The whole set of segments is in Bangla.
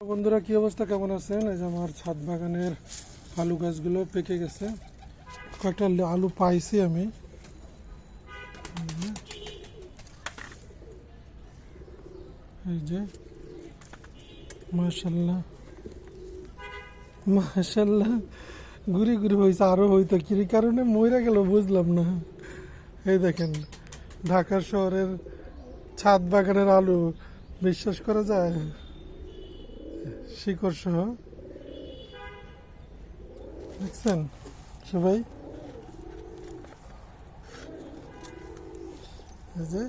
বন্ধুরা কি অবস্থা, কেমন আছেন? এই যে আমার ছাদ বাগানের আলু গাছগুলো পেকে গেছে। কয়েকটা আলু পাইছি আমি। এই যে মাশাল্লাহ মাশাল্লাহ, ঘুরি ঘুরি হয়েছে, আরো হইতো কি কারণে মরে গেল বুঝলাম না। এই দেখেন ঢাকা শহরের ছাদ বাগানের আলু, বিশ্বাস করা যায়? শিকড় সহ দেখছেন সবাই? এই যে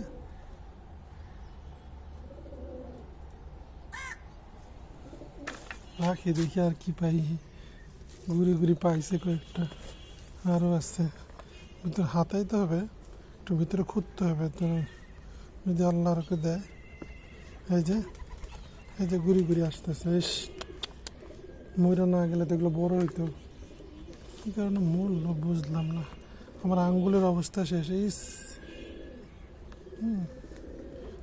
রাখি, দেখি আর কি পাই। ঘুরি ঘুরি পাইছে কয়েকটা, আরও আছে। ভিতরে হাতাইতে হবে, একটু ভিতরে খুঁড়তে হবে, তো যদি আল্লাহকে দেয়। এই যে এই যে ঘুরি ঘুরি আসতেছে। এস ময়রা না গেলে তো এগুলো বড় হইতো, কী কারণে মরলো বুঝলাম না। আমার আঙ্গুলের অবস্থা শেষ। ইস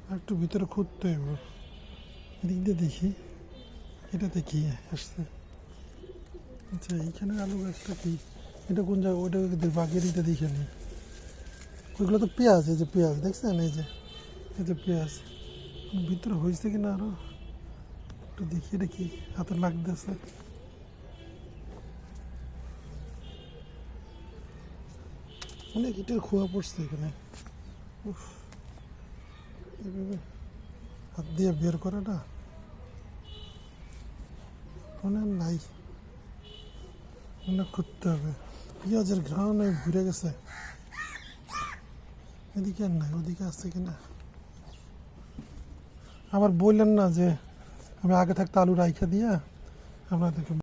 আর একটু ভিতরে খুঁড়তে হইব। এদিক দিয়ে দেখি, এটা দেখি আসছে। আচ্ছা এইখানে আলু গাছটা কি, এটা কোন জায়গায়? ওইটা বাগিয়ে দিতে দেখে নি। ওইগুলো তো পেঁয়াজ, এই যে পেঁয়াজ দেখছেন, এই যে পেঁয়াজ ভিতরে হয়েছে কিনা আরো একটু দেখি। এটা কি হাতে লাগতেছে? অনেক ইটের খোয়া পড়ছে এখানে। উফ, এভাবে হাত দিয়ে বের করাটা মনে নাই, অনেক করতে হবে। পেঁয়াজের ঘ্রাণ ঘুরে গেছে। এদিকে আর নাই, ওদিকে আসছে কিনা। আবার বললেন না যে আমি আগে থাকতে আলু রাইখা দিয়া আপনাদেরকে